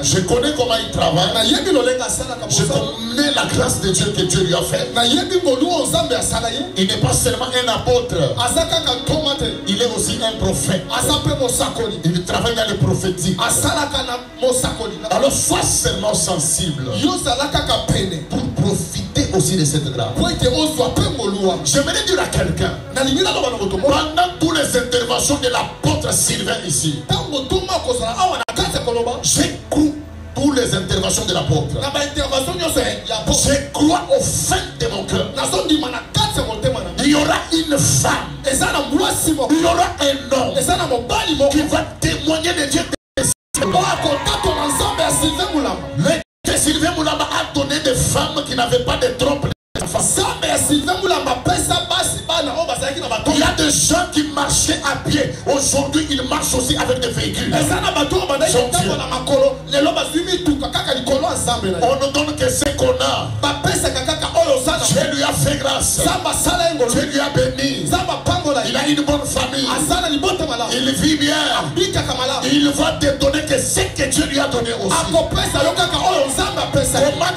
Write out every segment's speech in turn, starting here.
Je connais comment il travaille. Je connais la grâce de Dieu que Dieu lui a fait. Il n'est pas seulement un apôtre. Il est aussi un prophète. Il travaille dans le prophétique. Alors sois seulement sensible pour profiter aussi de cette grâce. J'aimerais dire à quelqu'un, pendant toutes les interventions de l'apôtre Sylvain ici, j'écoute toutes les interventions de l'apôtre. Je crois au fin de mon cœur. Il y aura une femme, il y aura un homme qui va témoigner de Dieu. Mais Sylvain Moulamba a donné des femmes qui n'avaient pas de trompe. Il y a des gens qui marchaient à pied. Aujourd'hui, ils marchent aussi avec des véhicules. On ne donne que ce qu'on a. Dieu lui a fait grâce. Dieu lui a béni. Il a une bonne famille. Il vit bien. Il va te donner que ce que Dieu lui a donné aussi. Comment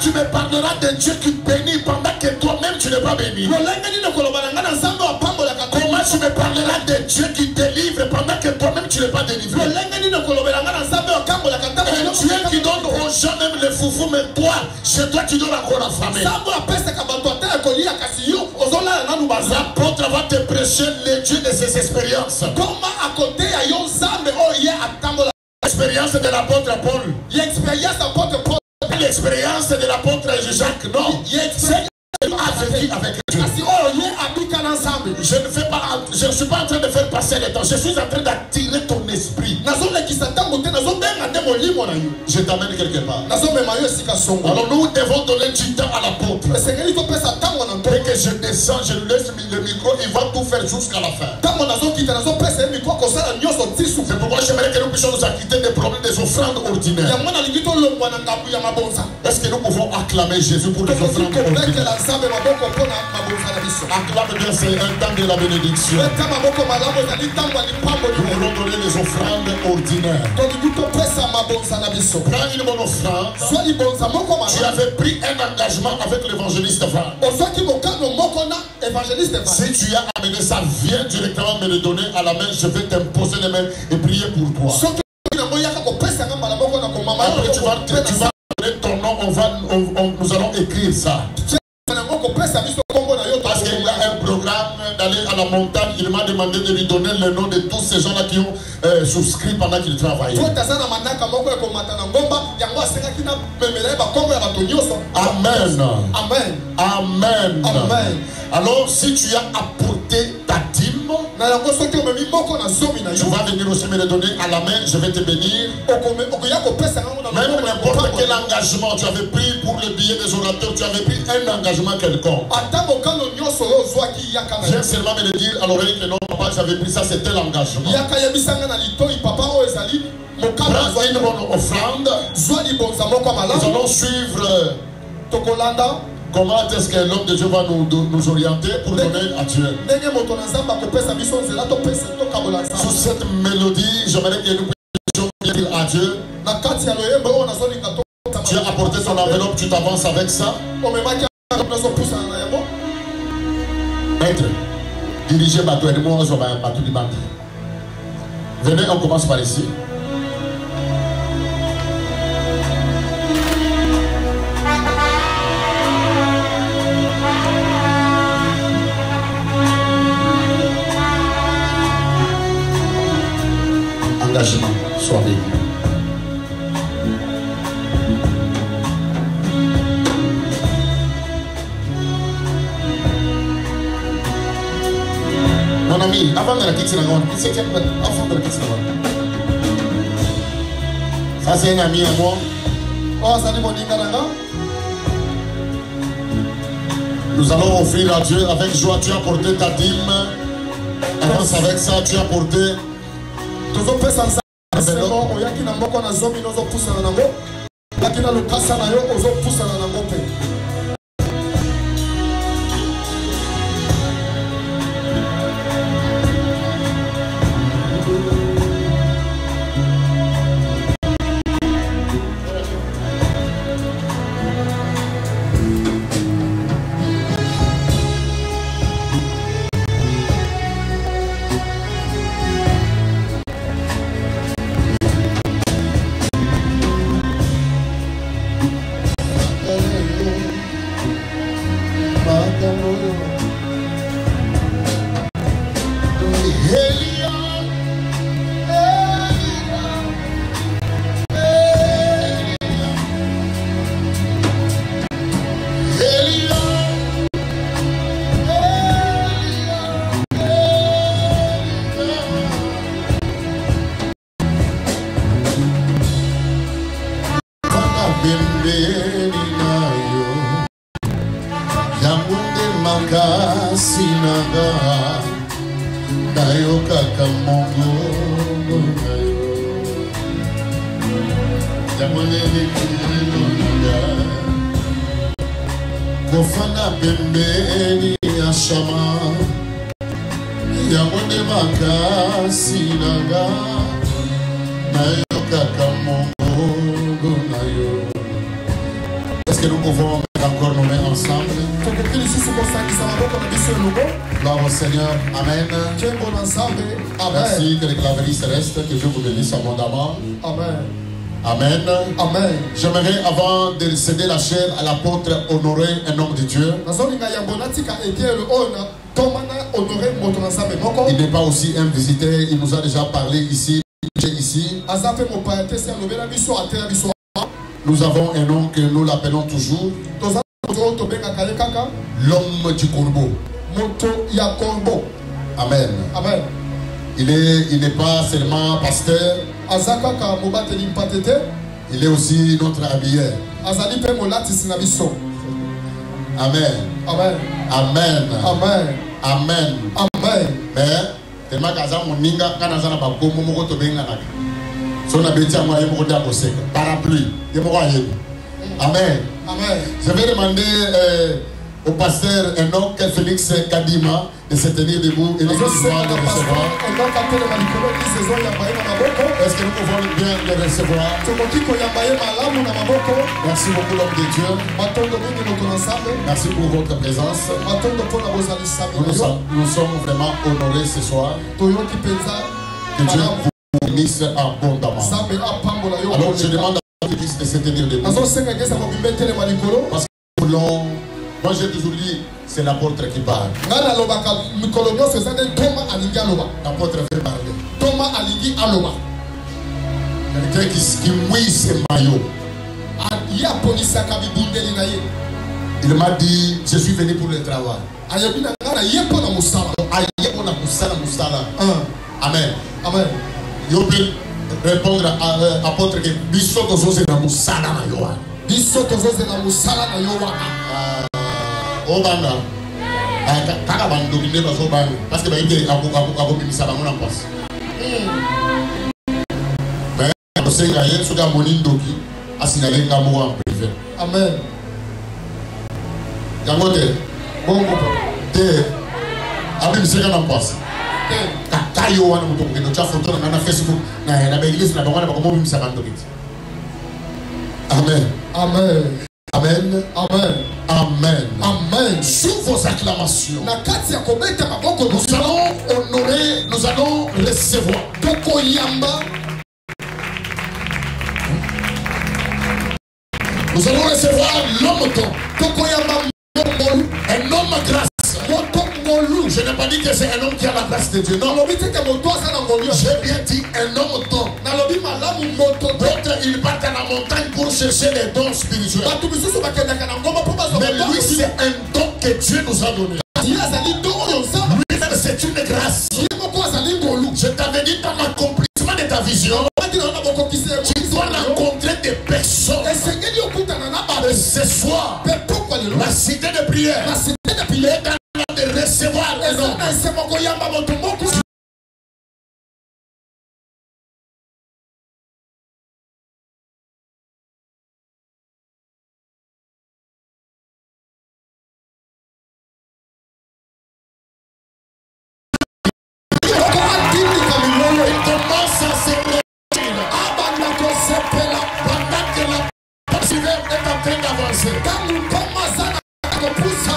tu me parleras de Dieu qui bénit pendant que toi-même tu n'es pas béni? Comment tu me parleras de Dieu qui délivre pendant que toi-même tu n'es pas délivré? Un Dieu qui donne aux gens même le foufou, mais toi, c'est toi qui donnes encore la famille. L'apôtre va te prêcher le Dieu de ses expériences. L'expérience de l'apôtre Paul. L'expérience de l'apôtre Jacques, non. Avec Dieu. Je ne suis pas en train de faire passer le temps. Je suis en train d'attirer ton esprit. Je t'amène quelque part. Alors nous devons donner du temps à l'apôtre. Dès que je descends, je lui laisse le micro, il va tout faire jusqu'à la fin. C'est pourquoi j'aimerais que nous puissions nous acquitter des problèmes des offrandes ordinaires. Est-ce que nous pouvons acclamer Jésus pour les offrandes ordinaires? Acclame bien, c'est un temps de la bénédiction. Nous voulons donner les offrandes ordinaires. Prends une bonne offrande. Tu avais pris un engagement avec l'évangéliste Van. Si tu as amené ça, viens directement me le donner à la main. Je vais t'imposer les mains et prier pour toi. Après tu vas donner ton nom, nous allons écrire ça. Parce qu'il y a un programme d'aller à la montagne. Il m'a demandé de lui donner le nom de tous ces gens-là qui ont souscrit pendant qu'ils travaillaient. Amen. Amen. Amen. Amen. Alors si tu as apporté ta dîme, tu vas venir aussi me le donner à la main. Je vais te bénir. Même n'importe quel engagement tu avais pris pour le billet des orateurs, tu avais pris un engagement quelconque. Viens seulement me le dire à l'oreille que non, papa, j'avais pris ça, c'était l'engagement. Prends une bonne offrande. Nous allons suivre comment est-ce que l'homme de Dieu va nous orienter pour donner à Dieu. Sous cette mélodie, j'aimerais que nous puissions dire à Dieu. Tu as apporté ton enveloppe, tu t'avances avec ça. Maître, dirigez bateau et moi, je vais un bateau du bateau. Venez, on commence par ici. Engagement, sois béni. Mon ami, avant de la quitter la grande, c'est quel enfant de la quitter la grande? Ça c'est un ami à moi. Oh, ça dit mon Nicaragua. Nous allons offrir à Dieu avec joie. Tu as porté ta dîme. Avance avec ça, tu as porté. pembeni nayo yango nde makasi nanga nayokaka mongongo nayo yango nde likolo nanga kofanda pembeni ya shama yango nde makasi nanga nayokaka mongongo nayo. Est-ce que nous pouvons encore nous mettre ensemble? Gloire au Seigneur. Amen. Merci que les claveristes restent, que Dieu vous bénisse abondamment. Amen. Amen. Amen. J'aimerais, avant de céder la chair à l'apôtre, honorer un homme de Dieu. Il n'est pas aussi un visiteur, il nous a déjà parlé ici. Nous avons un nom que nous l'appelons toujours l'homme du corbeau. Amen. Amen. Il n'est pas seulement pasteur, il est aussi notre habilleur. Amen. Amen. Amen. Amen. Amen. Amen. Mais tellement que mon ninga quand on a pas comme mon côté bien naka. Son abétia moi yemo côté akoseka. Parapluie. Yemo quoi yemo. Amen. Amen. Je vais demander au pasteur Enoch Félix Kadima de se tenir debout et de recevoir. Est-ce que nous pouvons bien le recevoir? Merci beaucoup l'homme de Dieu. Merci pour votre présence. Nous sommes vraiment honorés ce soir. Que Dieu vous bénisse abondamment. Alors je demande à l'Église de se tenir debout. Parce que moi j'ai toujours dit, c'est l'apôtre qui parle. L'apôtre veut parler. Quelqu'un qui mouille ses maillots. Il m'a dit, je suis venu pour le travail. Amen. Amen. Je peux répondre à l'apôtre que Bissoto Zose na Musala na Yoa. Bissoto Zose na Musala na Yoa. Obanga. Kaka bandokine bazo banga. Parce que baïde akobimisa bango na mpasi. Mais osenga ye soka monindoki asinalenga mo en privé. Amen. Yangote. Bongo te abimiseka na mpasi. Kakayo wana mutoke no cha photo na Facebook na l'église na bangwana bakomo bimisa bandoki. Amen. Amen. Amen. Amen. Amen. Amen. Sous vos acclamations, nous allons honorer, nous allons recevoir. Nous allons recevoir l'homme d'or. Un homme grâce. Je n'ai pas dit que c'est un homme qui a la grâce de Dieu. Non. J'ai bien dit un homme d'or. D'autres, ils partent à la montagne pour chercher les dons spirituels. Mais lui, c'est un don que Dieu nous a donné. Lui, c'est une grâce. Je t'avais dit dans l'accomplissement de ta vision, tu dois rencontrer des personnes. Et ce soir, la cité de prière est en train de recevoir les dons.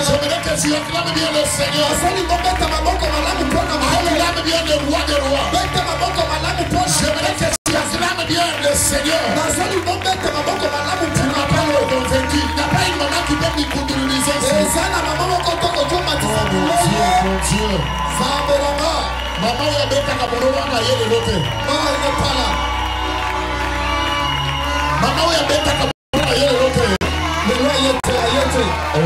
J'aimerais que tu acclames bien le Seigneur. Acclame bien le roi des rois. J'aimerais que tu acclames bien le Seigneur. Tu n'as pas le convaincu. Il n'y a pas une maman qui peut me contrôliser. Oh mon Dieu. Maman, il y a des gens qui ont été maman, il y a des gens qui ont oh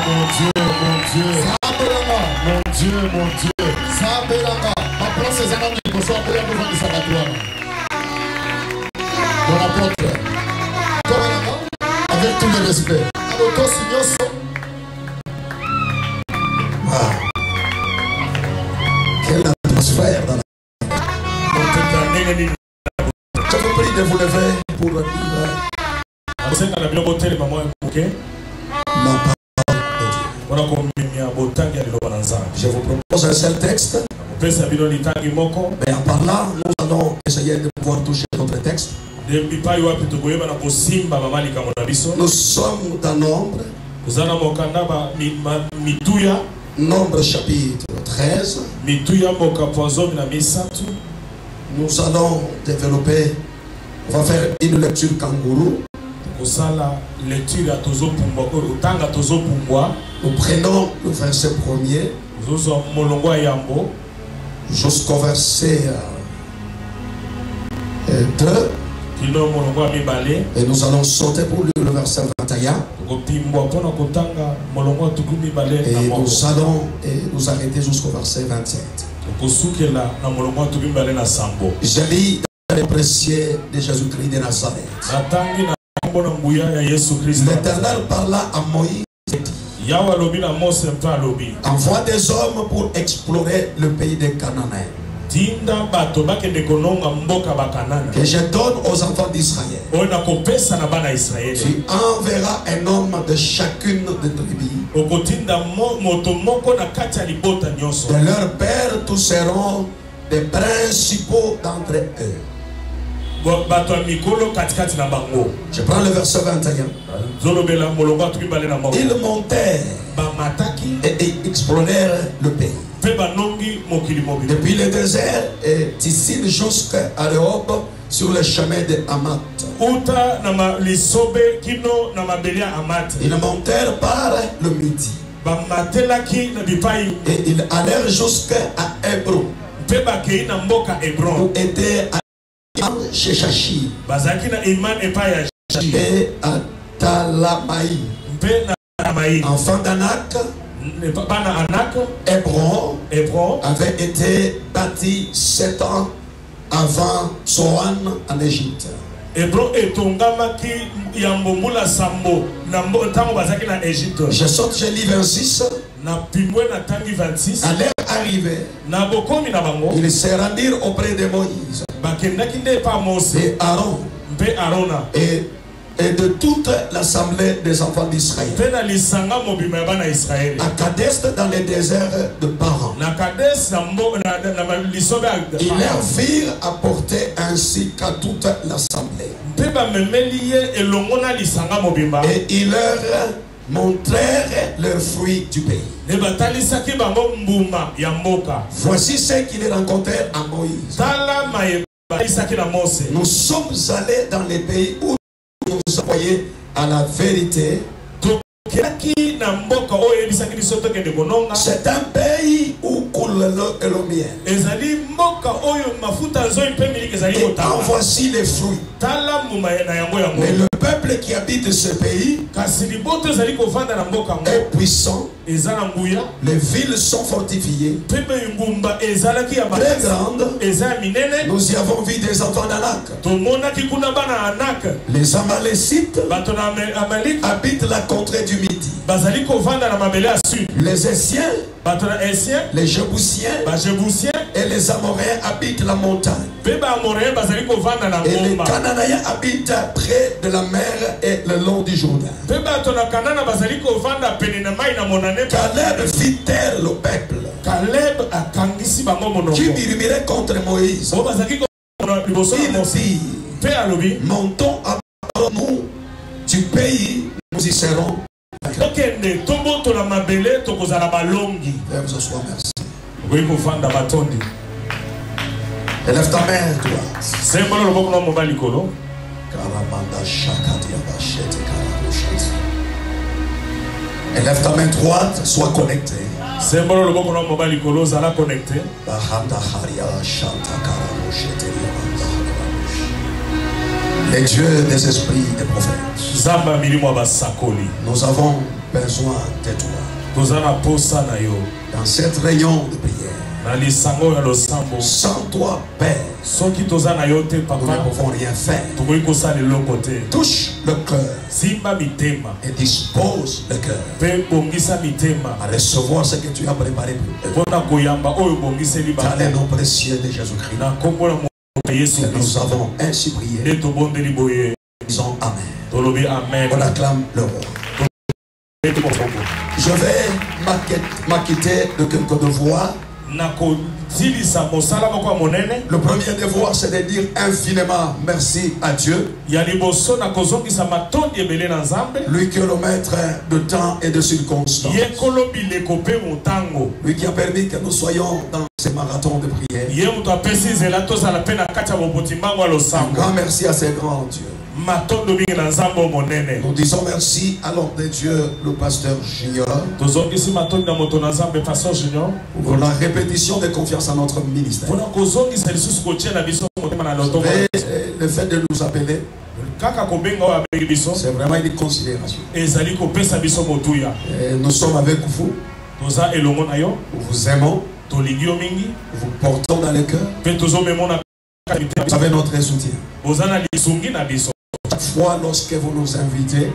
mon Dieu, mon Dieu. Mon Dieu, mon Dieu. Ma place est un homme qui reçoit pour la besoin de sa patrouille. Mon apôtre. Avec respect. Wow. Quelle atmosphère dans la... Je vous prie de vous lever pour vivre la parole de Dieu. Je vous propose un seul texte. Mais en parlant, nous allons essayer de pouvoir toucher notre texte. Nous sommes dans Nombre chapitre 13. Nous allons développer, on va faire une lecture kangourou. Nous prenons le verset premier jusqu'au verset 2. Et nous allons sauter pour le verset 21. Et nous allons nous arrêter jusqu'au verset 27. Je lis dans le précieux de Jésus-Christ de Nazareth. L'Éternel parla à Moïse et dit: envoie des hommes pour explorer le pays des Cananéens, que je donne aux enfants d'Israël. Tu enverras un homme de chacune des tribus. De leur père, tous seront des principaux d'entre eux. Je prends le verset 21. Ils montèrent et explorèrent le pays. Depuis le désert et d'ici jusqu'à Rehob sur le chemin de Hamath. Ils montèrent par le midi. Et ils allèrent jusqu'à Hébron. Où était chez Shachi et à Talamaï, enfant d'Anak. Hébron avait été bâti 7 ans avant Soan en Égypte. Je saute, je lis 26. À leur arrivée, ils se rendirent auprès de Moïse et Aaron et de toute l'assemblée des enfants d'Israël à Kadesh dans le désert de Paran. Ils leur firent apporter ainsi qu'à toute l'assemblée. Et ils leur montrèrent leurs fruits du pays. Voici ce qu'ils rencontrèrent à Moïse. Nous sommes allés dans les pays où nous envoyés à la vérité. C'est un pays où coule le lait et le miel. Et en voici les fruits. Mais le peuple qui habite ce pays est puissant. Les villes sont fortifiées, très grandes. Nous y avons vu des enfants d'Anak. Les Amalécites habitent la contrée du midi. Les Essiens, les Jébusiens et les Amoréens habitent la montagne. Et les Cananéens habitent près de la mer et le long du Jourdain. Caleb fit taire le peuple qui murmurait contre Moïse. Il dit: montons à nous du pays, nous y serons. Veuillez vous asseoir, merci. Élève ta main droite. Élève ta main droite, sois connecté. Les dieux des esprits et prophètes, nous avons besoin de toi. Dans cette réunion de prière, Sans toi, Père, nous ne pouvons rien faire. Touche le cœur et dispose le cœur à recevoir ce que tu as préparé pour eux. Dans les noms précieux de Jésus-Christ. Et nous avons ainsi prié. Disons Amen. On acclame le roi. Je vais m'acquitter de quelques devoirs. Le premier devoir, c'est de dire infiniment merci à Dieu. Lui qui est le maître de temps et de circonstances. Lui qui a permis que nous soyons dans ces marathons de prière. Un grand merci à ces grands dieux. Nous disons merci à l'homme de Dieu, le pasteur Junior, pour la répétition de confiance à notre ministère. Le fait de nous appeler, c'est vraiment une considération. Et nous sommes avec vous. Nous vous aimons. Nous vous portons dans le cœur. Vous avez notre soutien. Chaque fois lorsque vous nous invitez,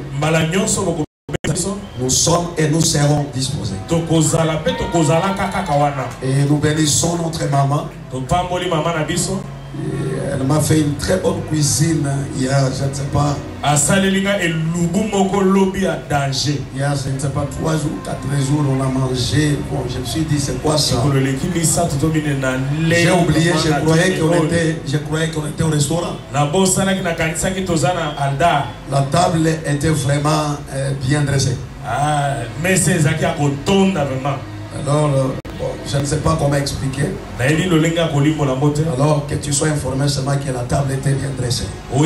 nous sommes et nous serons disposés. Et nous bénissons notre maman. Elle m'a fait une très bonne cuisine hier, je ne sais pas. Hier, je ne sais pas, 3 jours, 4 jours, on a mangé. Bon, je me suis dit, c'est quoi ça? J'ai oublié, je croyais qu'on était au restaurant. La table était vraiment bien dressée. Alors, je ne sais pas comment expliquer. Alors que tu sois informé seulement que la table était bien dressée. On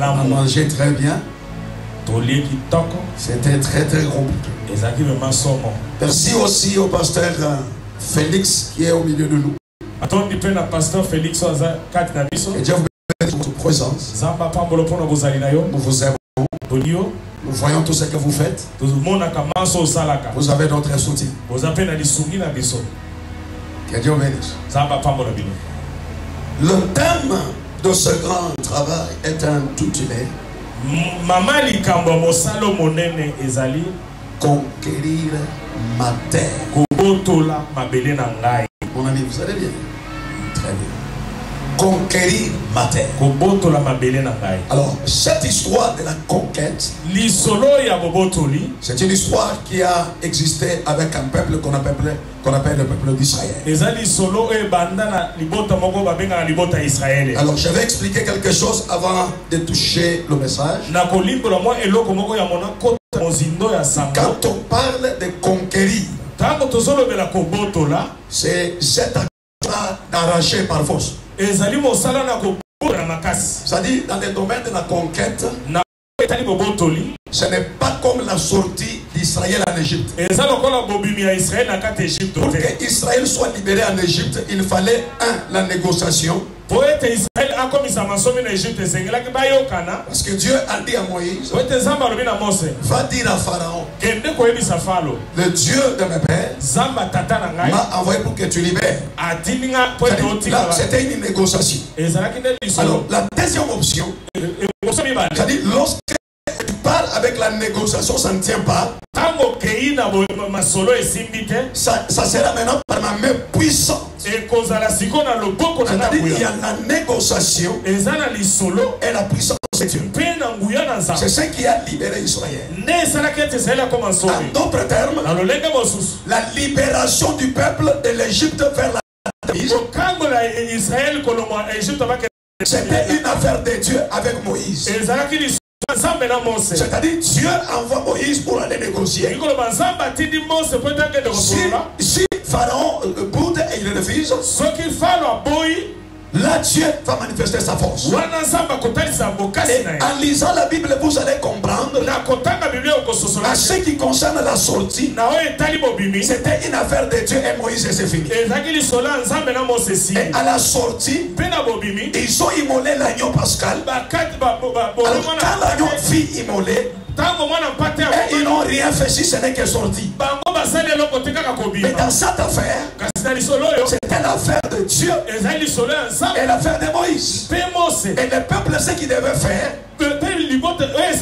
a mangé très bien. C'était très très compliqué. Merci aussi au pasteur Félix qui est au milieu de nous. Que Dieu vous bénisse pour votre présence. Nous vous aimons. Nous voyons tout ce que vous faites. Vous avez notre soutien. Que Dieu bénisse. Le thème de ce grand travail est intitulé Conquérir ma terre. Mon ami, vous allez bien? Très bien. Conquérir ma terre. Alors, cette histoire de la conquête, c'est une histoire qui a existé avec un peuple qu'on appelle le peuple d'Israël. Alors, je vais expliquer quelque chose avant de toucher le message. Quand on parle de conquérir, c'est cette action d'arracher par force. C'est-à-dire, dans le domaine de la conquête, ce n'est pas comme la sortie d'Israël en Égypte. Pour que Israël soit libéré en Égypte, il fallait la négociation. Parce que Dieu a dit à Moïse, va dire à Pharaon, le Dieu de mes pères m'a envoyé pour que tu libères. C'était une négociation. Alors, la deuxième option, c'est-à-dire, lorsque tu parles avec la négociation, ça ne tient pas. Ça sera maintenant par ma main puissante. C'est-à-dire, il y a la négociation et la puissance de Dieu. C'est ce qui a libéré Israël. En d'autres termes, la libération du peuple de l'Égypte vers la terre. C'était une affaire de Dieu avec Moïse. C'est-à-dire, Dieu envoie Moïse pour aller négocier. Si Pharaon boude et il refuse, là Dieu va manifester sa force. Et en lisant la Bible, vous allez comprendre à ce qui concerne la sortie, c'était une affaire de Dieu et Moïse et c'est fini. Et à la sortie, ils ont immolé l'agneau pascal. Alors quand l'agneau fut immolé, et ils n'ont rien fait si ce n'est que sorti. Mais dans cette affaire, c'était l'affaire de Dieu et l'affaire de Moïse. Et le peuple, ce qu'il devait faire,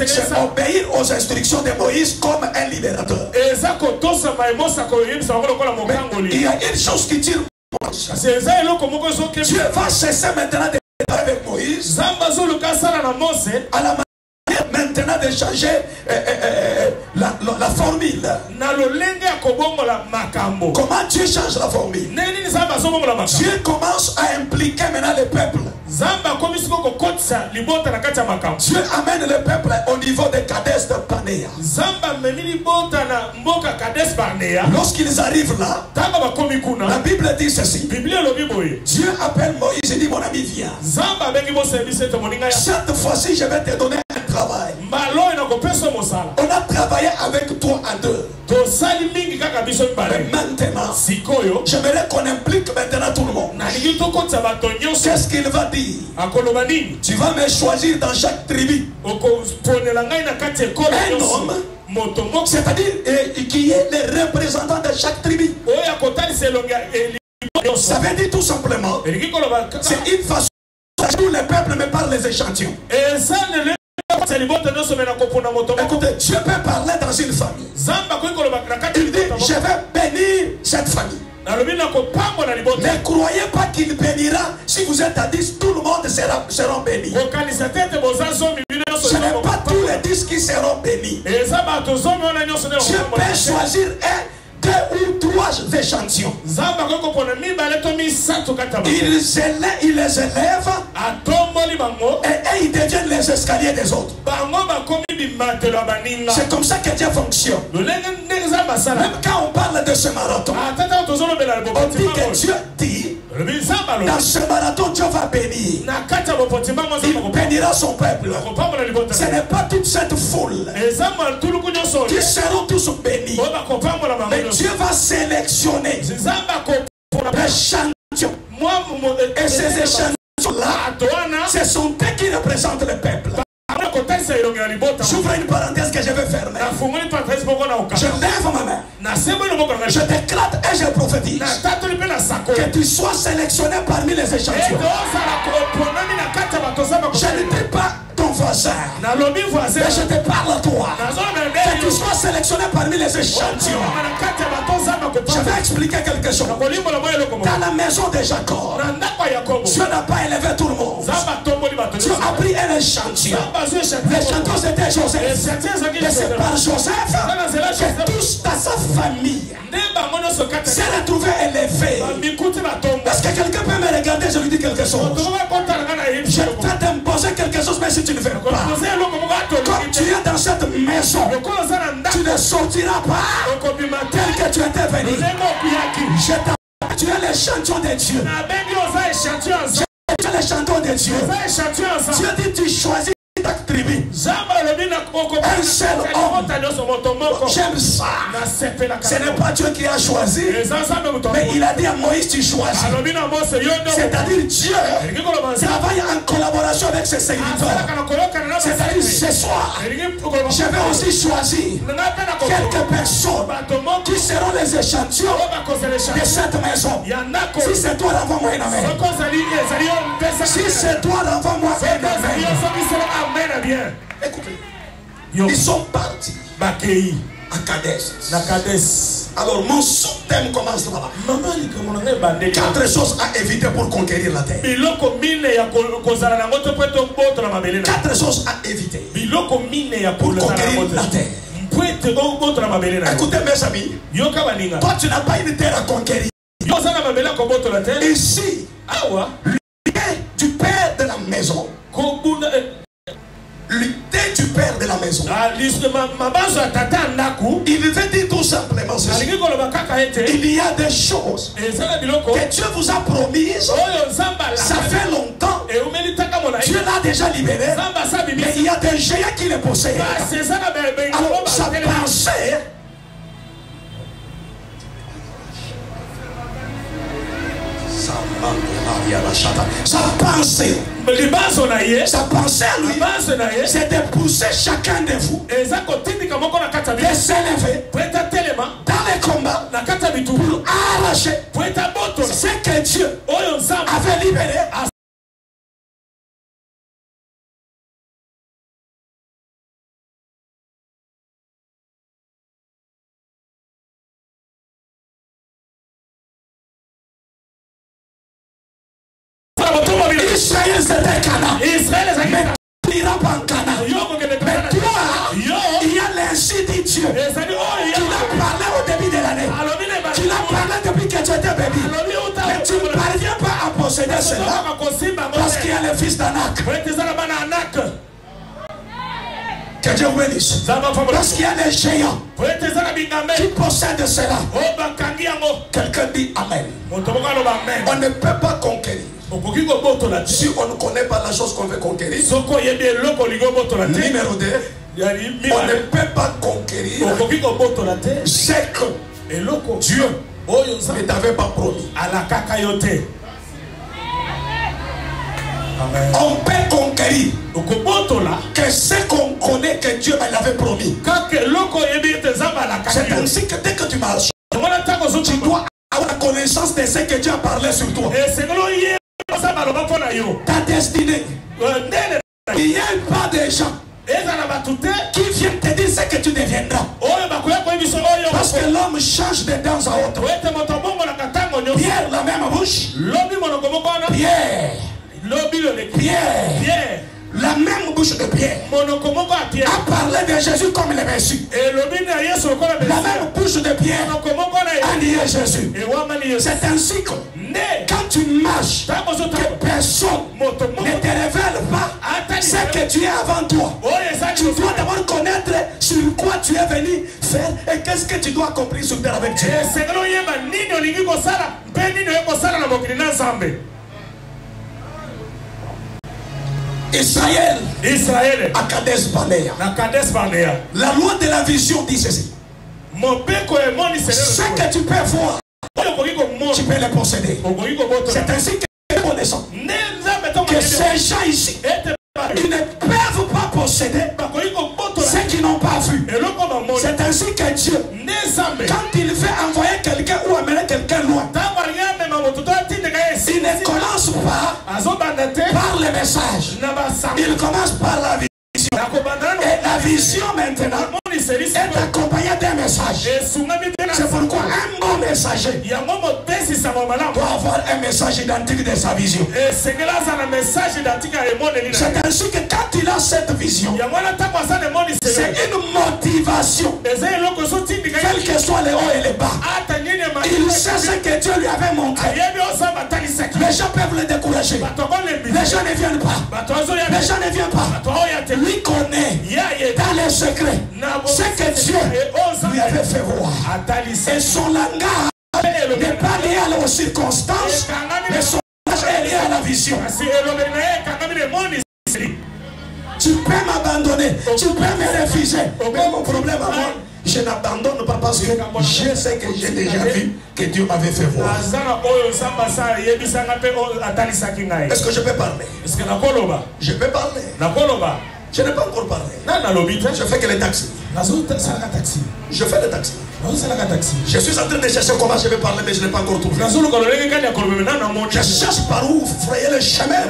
c'est obéir aux instructions de Moïse comme un libérateur. Mais il y a une chose qui tire Dieu va cesser maintenant de parler avec Moïse à la manière maintenant de changer la formule. Comment Dieu change la formule? Dieu commence à impliquer maintenant le peuple. Dieu amène le peuple au niveau de Kadesh de Barnea. Lorsqu'ils arrivent là, la Bible dit ceci. Dieu appelle Moïse et dit: mon ami, viens. Cette fois-ci, je vais te donner un travail. On a travaillé avec toi à deux. Mais maintenant, j'aimerais qu'on implique maintenant tout le monde. Qu'est-ce qu'il va dire? Tu vas me choisir dans chaque tribu un homme, c'est-à-dire qui est le représentant de chaque tribu. Ça veut dire tout simplement, c'est une façon où le peuple me parle les échantillons. Écoutez, Dieu peut parler dans une famille. Il dit: je vais bénir cette famille. Ne croyez pas qu'il bénira. Si vous êtes à 10, tout le monde sera béni. Ce n'est pas tous les 10 qui seront bénis. Dieu peut choisir un, 2 ou 3 échantillons. Il les élève et ils deviennent les escaliers des autres. C'est comme ça que Dieu fonctionne. Même quand on parle de ce marathon, on dit que Dieu dit: dans ce marathon, Dieu va bénir. Il bénira son peuple. Ce n'est pas toute cette foule qui seront tous bénis. Mais Dieu va sélectionner l'échantillon. Et ces échantillons-là, ce sont eux qui représentent le peuple. J'ouvre une parenthèse que je vais fermer. Je lève ma main. Je déclare et je prophétise que tu sois sélectionné parmi les échantillons. Je ne dis pas ton voisin, mais je te parle à toi. Que tu sois sélectionné parmi les échantillons. Je vais expliquer quelque chose. Dans la maison de Jacob, Dieu n'a pas élevé tout le monde. Dieu a pris un échantillon. L'échantillon, c'était Joseph. Et c'est par Joseph que tous dans sa famille s'est retrouvé élevé. Est-ce que quelqu'un peut me regarder? Je lui dis quelque chose. Je vais t'imposer quelque chose, mais si tu ne veux pas, comme tu es dans cette maison, tu ne sortiras pas tel que tu étais venu. Tu es l'échantillon de Dieu. Tu es l'échantillon de Dieu. Dieu dit: tu choisis ta tribu. Un seul homme. J'aime ça. Ce n'est pas Dieu qui a choisi, mais il a dit à Moïse: tu choisis. C'est-à-dire Dieu travaille en collaboration avec ses serviteurs. C'est-à-dire ce soir, je vais aussi choisir quelques personnes qui seront les échantillons de cette maison. Si c'est toi, renvoie-moi une main. Si c'est toi, renvoie-moi une main. Écoutez, ils sont partis à Kadesh. Alors mon sous-thème commence là-bas. 4 choses à éviter pour conquérir la terre. 4 choses à éviter pour conquérir la terre. Écoutez mes amis, toi tu n'as pas une terre à conquérir. Ici, l'idée du père de la maison, l'idée du père de la maison, il veut dire tout simplement ceci: il y a des choses que Dieu vous a promises. Ça fait longtemps, Dieu l'a déjà libéré, mais il y a des géants qui les possèdent. Alors sa pensée, sa pensée à lui, c'est de pousser chacun de vous de s'élever dans les relâcher c'est que Dieu avait libéré. Israël c'était Cana. Mais il n'ira pas en Cana. Mais toi, il y a l'ainsi dit Dieu. Tu l'as parlé au début de l'année. Tu l'as parlé depuis que tu étais bébé. Mais tu ne parviens pas à posséder cela. Parce qu'il y a le fils d'Anak. Que Dieu bénisse. Parce qu'il y a les géants qui possèdent cela. Quelqu'un dit Amen. On ne peut pas conquérir si on ne connaît pas la chose qu'on veut conquérir. Numéro 2, on ne peut pas conquérir ce que Dieu ne t'avait pas promis. On peut conquérir que ce qu'on connaît que Dieu l'avait promis. C'est ainsi que dès que tu marches, tu dois avoir la connaissance de ce que Dieu a parlé sur toi. Ta destinée. Il n'y a pas de gens qui viennent te dire ce que tu deviendras. Parce que l'homme change de temps à autre. Pierre, la même bouche. Pierre, la même bouche de Pierre a parlé de Jésus comme le Messie. La même bouche de Pierre a nié Jésus. C'est ainsi que quand tu marches, que personne ne te révèle pas ce que tu es avant toi. Tu dois d'abord connaître sur quoi tu es venu faire et qu'est-ce que tu dois accomplir sur terre avec Dieu. Israël à Kadesh Barnea. La loi de la vision dit ceci. Ce que tu peux voir, tu peux le posséder. C'est ainsi que les connaissants que ces gens ici, ils ne peuvent pas posséder ce qu'ils n'ont pas vu. C'est ainsi que Dieu, quand il veut envoyer quelqu'un ou amener quelqu'un loin, il ne commence pas par le message. Il commence par la vision. Et la vision maintenant est accompagnée d'un message. C'est pourquoi un bon messager doit avoir un message identique de sa vision. C'est ainsi que quand il a cette vision, c'est une motivation. Quel que soit les hauts et les bas, il sait ce que Dieu lui avait montré. Les gens peuvent le décourager. Les gens ne viennent pas. Les gens ne viennent pas. Lui connaît dans les secrets ce que Dieu lui avait fait voir. Et son langage n'est pas lié aux circonstances, mais son langage est lié à la vision. Tu peux m'abandonner, tu peux me refuser. Mais mon problème à moi, je n'abandonne pas parce que je sais que j'ai déjà vu que Dieu m'avait fait voir. Est-ce que je peux parler? Je peux parler. Je n'ai pas encore parlé. Je fais que les taxis. Je fais le taxi. Je suis en train de chercher comment je vais parler, mais je n'ai pas encore trouvé. Je cherche par où frayer le chemin.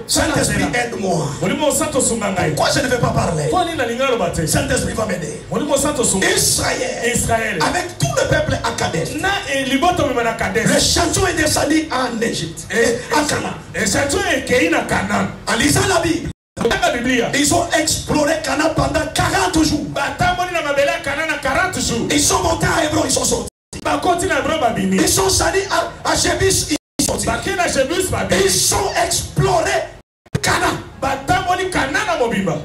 Saint-Esprit, aide-moi. Pourquoi je ne vais pas parler? Saint-Esprit va m'aider. Israël, avec tout le peuple à Kadesh, le chanson est descendu en Égypte, à Canaan. En lisant la Bible, ils ont exploré Canaan pendant 40 jours. Ils sont montés à Hébron, ils sont sortis. Ils sont allés à Jébus, ils sont sortis. Ils ont exploré Canaan.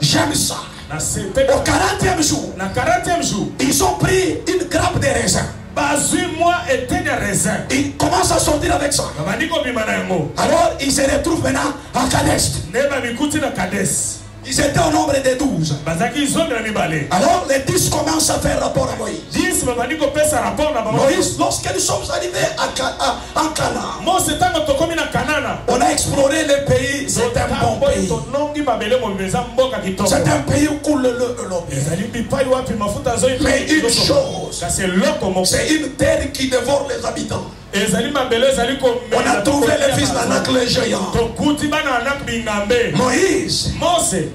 J'aime ça. Au 40e jour, ils ont pris une grappe de raisin. Ils commencent à sortir avec ça. Alors ils se retrouvent maintenant à Kadesh. Ils étaient au nombre de 12. Alors les 10 commencent à faire rapport à Moïse. Moïse, lorsque nous sommes arrivés à Canaan, on a exploré le pays. C'est un bon pays. C'est un pays où coule le lait et l'eau. Mais une chose, c'est une terre qui dévore les habitants. On a trouvé le fils d'Anak le géant. Moïse,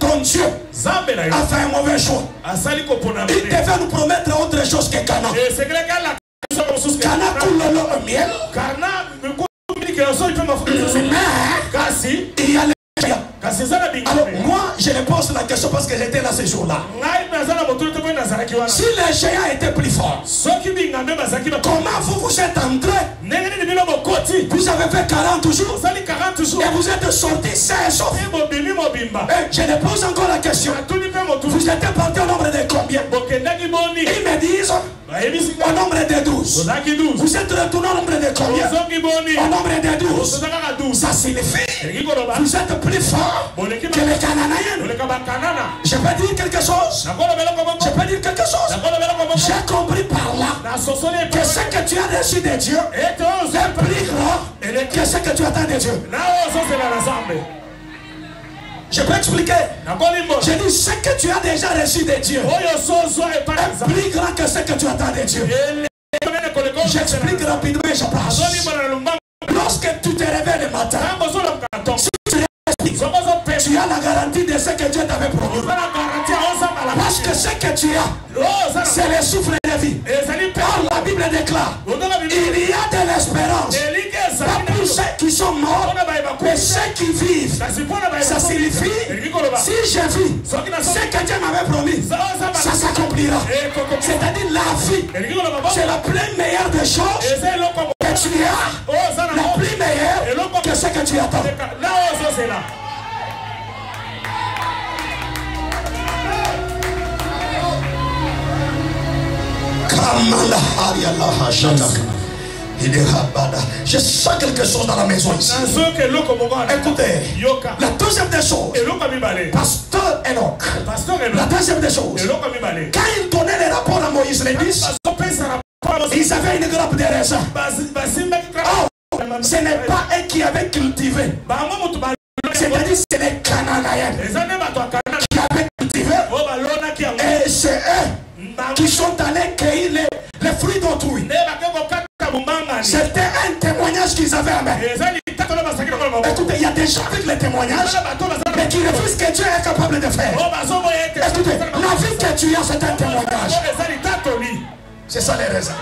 ton Dieu, a fait un mauvais choix. Il devait nous promettre autre chose que Canaan. Canaan coule le lait et miel. Il y a les géants. Alors moi je les pose la question parce que j'étais là ce jour-là. Si les géants étaient plus forts, comment vous êtes entrés? Vous avez fait 40 jours et vous êtes sortis sains et saufs. Je les pose encore la question. Vous êtes partis au nombre de combien? Ils me disent au nombre de 12. Vous êtes retournés au nombre de combien? Au nombre de 12. Ça signifie vous êtes plus forts que les Cananéens. Je peux dire quelque chose. Je peux dire quelque chose. J'ai compris par là que ce que tu as reçu de Dieu est plus grand que ce que tu attends de Dieu. Je peux expliquer. Je dis ce que tu as déjà reçu de Dieu est plus grand que ce que tu attends de Dieu. J'explique rapidement et je passe. Lorsque tu te réveilles le matin, si tu respires, tu as la garantie de ce que Dieu t'avait promis. Parce que ce que tu as, c'est le souffle de vie. Or la Bible déclare, il y a de l'espérance. Pas pour ceux qui sont morts, mais ceux qui vivent. Ça signifie, si je vis, ce que Dieu m'avait promis, ça s'accomplira. C'est-à-dire la vie, c'est la plus meilleure des choses que tu as, la plus meilleure que ce que tu attends. Je sens quelque chose dans la maison ici. Écoutez, la deuxième des choses, Pasteur Enoch, la deuxième des choses, quand il donnait les rapports à Moïse, les 10, ils avaient une grappe de raisin. Oh, ce n'est pas eux qui avaient cultivé. C'est-à-dire c'est les Cananéens qui avaient cultivé. Et c'est eux qui sont allés cueillir les fruits d'autrui. C'était un témoignage qu'ils avaient à main. Écoutez, il y a des gens avec les témoignages, mais qui refusent que Dieu est capable de faire. Écoutez, la vie que tu as, c'est un témoignage. C'est ça les raisins.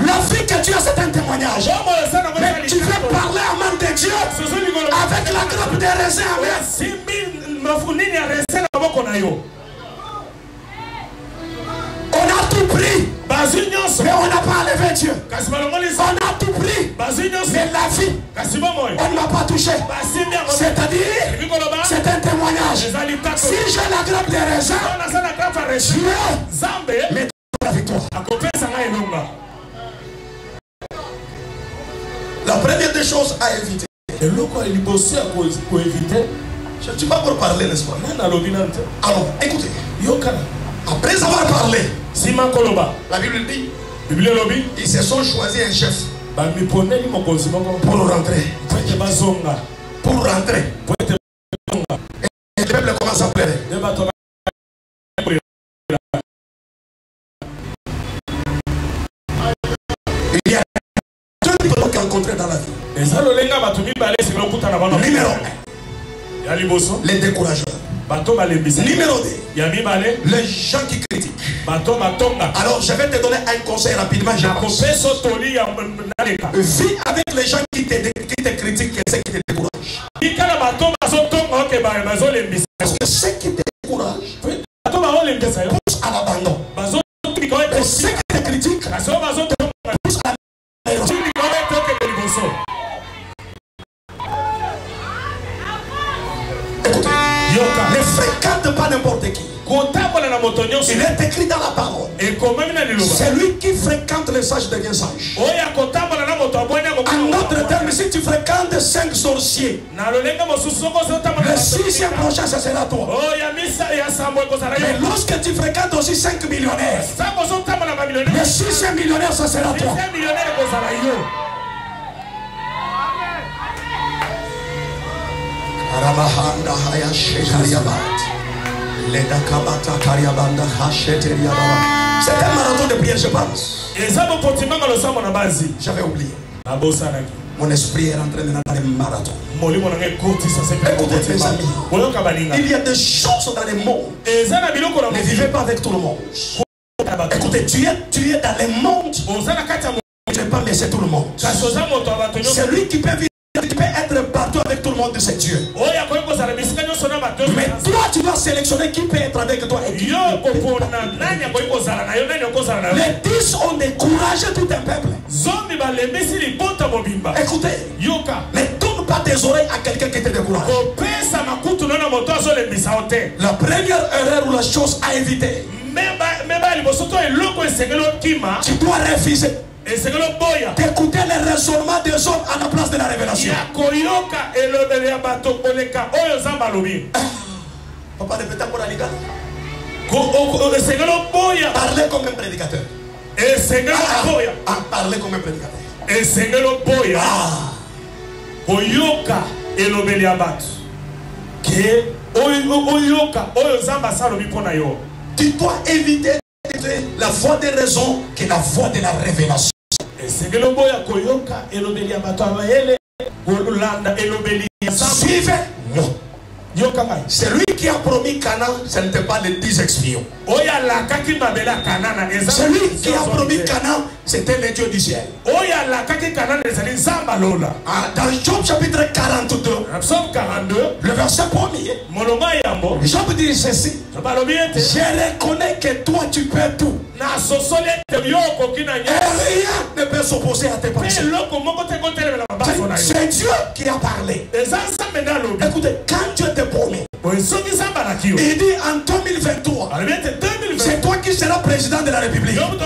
La vie que tu as, c'est un témoignage. Mais tu veux parler à main de Dieu avec la grappe de raisin à main. On a tout pris, mais on n'a pas enlevé Dieu. On a tout pris, mais la vie, on ne m'a pas touché. C'est-à-dire, c'est un témoignage. Si j'ai la grappe de raisin, Dieu me donne la victoire. La première des choses à éviter. Je ne suis pas pour parler, n'est-ce pas? Alors, écoutez. Après avoir parlé, la Bible dit, ils se sont choisis un chef pour rentrer. Pour rentrer. Et le peuple commence à pleurer. Il y a deux niveaux qu'on rencontre dans la vie. Numéro 1, les décourageurs. Numéro 2, les gens qui critiquent. Alors je vais te donner un conseil rapidement. Vis avec les gens qui te critiquent et ceux qui te découragent. Parce que ceux qui te découragent poussent à l'abandon. Et ceux qui te critiquent poussent à l'abandon. Ne fréquente pas n'importe qui. Il est écrit dans la parole. Celui qui fréquente les sages devient sage. En d'autres termes, si tu fréquentes 5 sorciers, le 6e prochain, ça sera toi. Mais lorsque tu fréquentes aussi 5 millionnaires, le 6e millionnaire, ça sera toi. C'est un marathon de prière, je pense. J'avais oublié. Mon esprit est rentré maintenant dans les marathons. Écoutez mes amis, il y a des choses dans le monde. Ne vivez pas avec tout le monde. Écoutez, tu es dans le monde. Tu ne peux pas laisser tout le monde. C'est lui qui peut vivre. Tu peux être partout avec tout le monde, c'est Dieu. Mais toi, tu dois sélectionner qui peut être avec toi. Et qui les 10 ont découragé tout un peuple. Écoutez, ne tourne pas tes oreilles à quelqu'un qui te décourage. La première erreur ou la chose à éviter, tu dois refuser d'écouter les raisonnements des hommes à la place de la révélation. Papa, répétez pour la liga. Parlez comme un prédicateur. Parlez comme un prédicateur. Tu dois éviter la voie des raisons que la voie de la révélation. Suivez-moi. Celui qui a promis Canaan, ce n'était pas les 10 espions. Celui qui a promis Canaan, c'était le Dieu du ciel. Dans Job chapitre 42, le verset 1er, Job dit ceci: je reconnais que toi tu peux tout. Et rien ne peut s'opposer à tes pensées. C'est Dieu qui a parlé. Écoutez, quand Dieu te promet, il dit en 2023, c'est toi qui seras président de la République. Ne te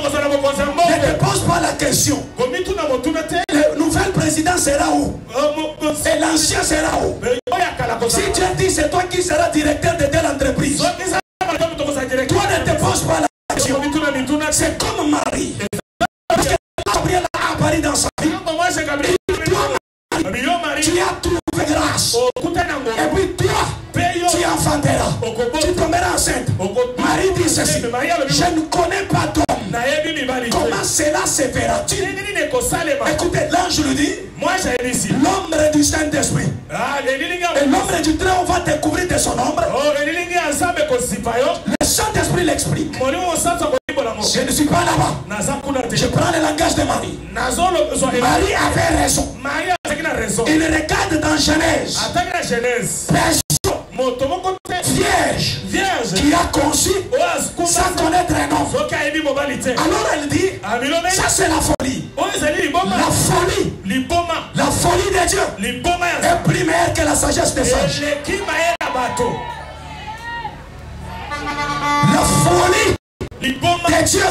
pose pas la question. Le nouvel président sera où? Et l'ancien sera où? Si Dieu dit c'est toi qui seras directeur de telle entreprise, toi ne te pose pas la question. C'est comme Marie. Parce que Gabriel a apparu dans sa vie. Toi, Marie, tu as trouvé grâce. Et puis toi, tu enfanteras. Tu tomberas enceinte. Marie dit ceci: je ne connais pas d'homme. Comment cela se fera-t-il? Écoutez, l'ange lui dit: l'ombre du Saint-Esprit et l'ombre du Très-Haut va te couvrir de son ombre. Le Saint-Esprit l'explique. Je ne suis pas là-bas. Je prends le langage de Marie. Marie avait raison. Il regarde dans Genèse. Vierge qui a conçu sans connaître un homme. Alors elle dit: ça c'est la folie. La folie de Dieu est plus meilleure que la sagesse des sages. La folie de Dieu.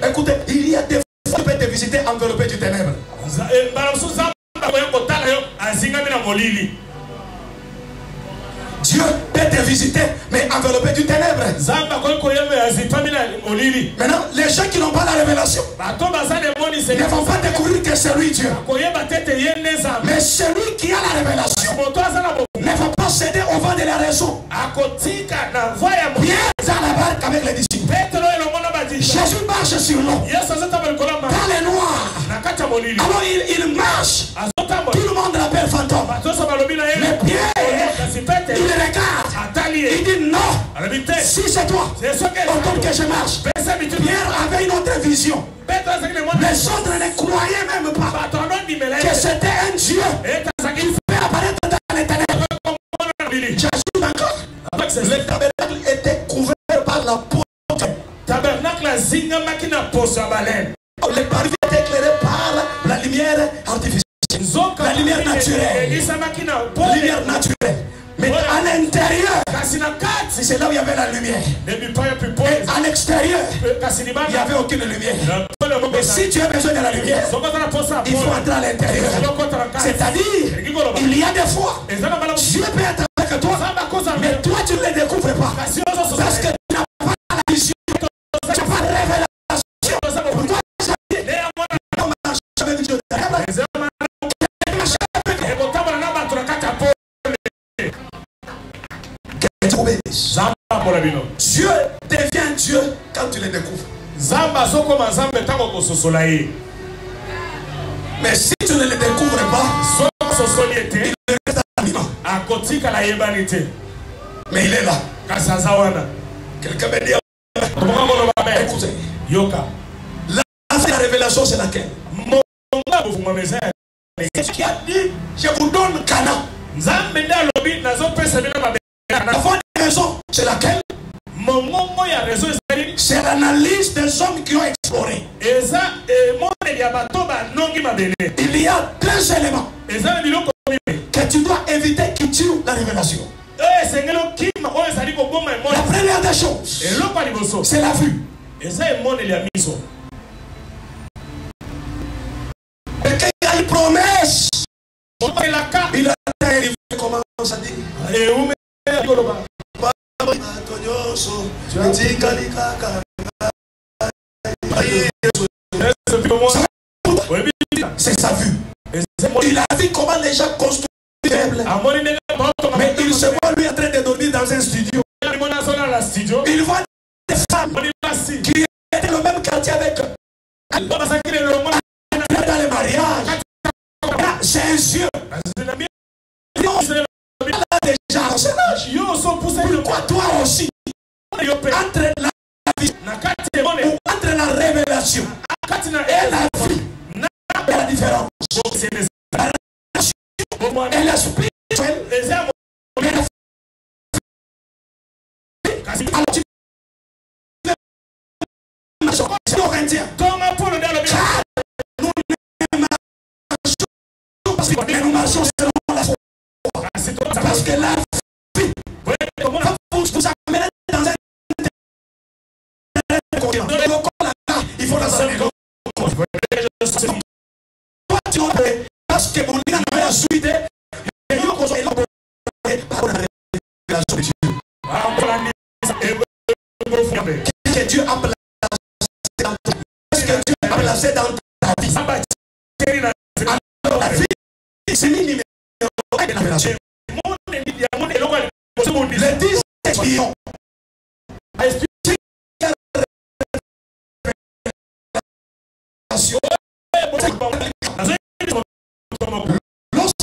Écoutez, il y a des fois qui peuvent te visiter enveloppé du ténèbre. Dieu peut te visiter, mais enveloppé du ténèbre. Maintenant, les gens qui n'ont pas la révélation ne vont pas découvrir que c'est lui Dieu. Mais celui qui a la révélation ne va pas céder au vent de la raison. Pierre dans la barque avec les disciples. Jésus marche sur l'eau. Dans les noirs. Alors il marche. Tout le monde l'appelle fantôme. Mais Pierre, il regarde. Il dit non. Si c'est toi, autant que je marche. Pierre avait une autre vision. Les autres ne croyaient même pas que c'était un Dieu. Il fait apparaître dans les ténèbres. Jésus encore. Le tabernacle était couvert par la peau. Le parvis était éclairé par la lumière artificielle. La lumière naturelle. La lumière naturelle. Mais à l'intérieur, c'est là où il y avait la lumière. Et à l'extérieur, il n'y avait aucune lumière. Mais si tu as besoin de la lumière, il faut entrer à l'intérieur. C'est-à-dire, il y a des fois, Dieu peut être avec toi, mais toi tu ne le découvres pas. Parce que tu n'as pas la vision, tu n'as pas la révélation. Pourquoi avec Dieu? Dieu devient Dieu quand tu le découvres. Mais si tu ne le découvres pas, il reste animal. Mais il est là. Quelqu'un me dit, écoutez, la révélation c'est laquelle? Qui a dit, je vous donne Cana. Avant des raisons, c'est laquelle? C'est l'analyse des hommes qui ont exploré. Il y a deux éléments que tu dois éviter qui tuent la révélation. La première des choses, c'est la vue. Quelqu'un a une promesse. Il a arrivé, comment ça dit? C'est sa vue. Il a vu comment les gens construisent. Mais il se voit lui en train de dormir dans un studio. Il voit des femmes qui étaient dans le même quartier avec eux. Dans les mariages. C'est un yeux. Déjà, pourquoi toi aussi, entre la vie ou entre la révélation et la vie, la différence. Et la spirituelle, nous marchons selon la foi. Parce que la vie vous amène dans un il faut la saluer. Parce que mon lien avait la suite et nous construisons par la révélation de Dieu. Qu'est-ce que Dieu a placé dans ta vie? Qu'est-ce que Dieu a placé dans ta vie? Alors la vie, c'est minime. La révélation. Les 10 espions. Lorsque Dieu il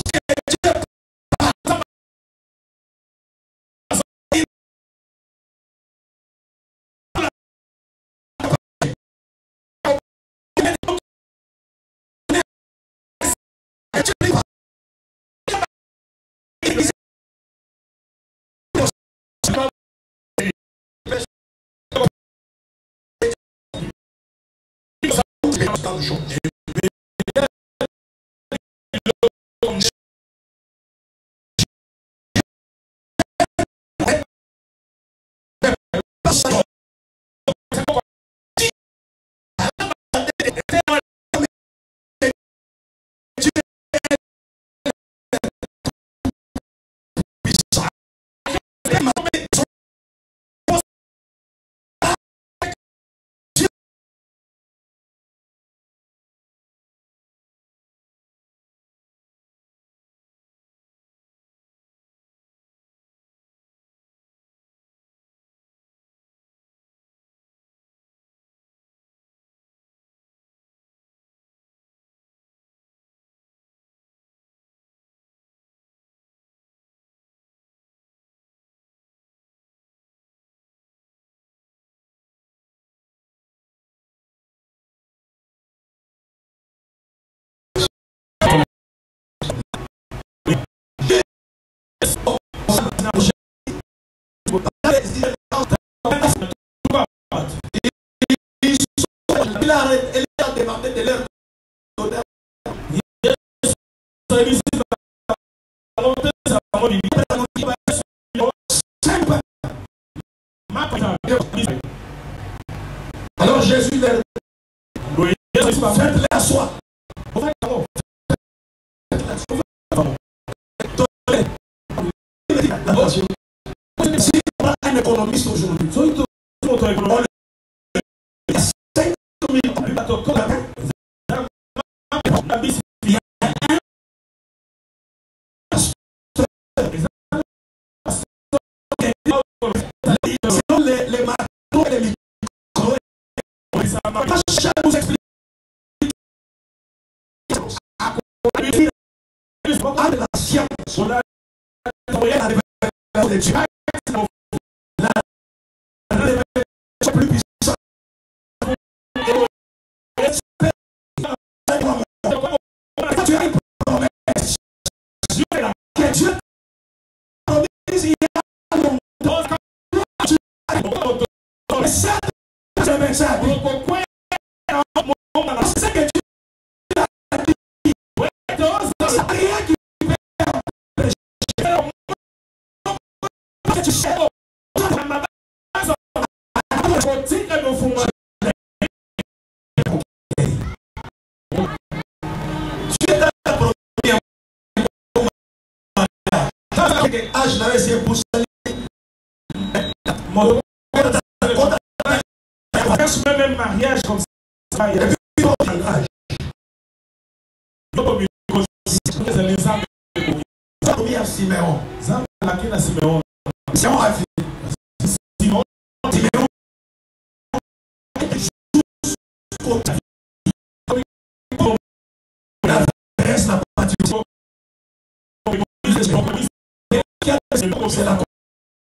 a demandé de leur donner. Alors Jésus leur dit, Faites-les à soi. Si on a un économiste aujourd'hui, on le 5 000 les marteaux et les micros, je vous explique. La science, la révélation de Dieu, la révélation plus puissante. Tu as une promesse. Dieu promise il y a longtemps. C'est ça. C'est que Dieu a dit. C'est rien qui peut empêcher. Tu sais. Âge là, c'est pour ça. Même mariage comme ça. Siméon. C'est la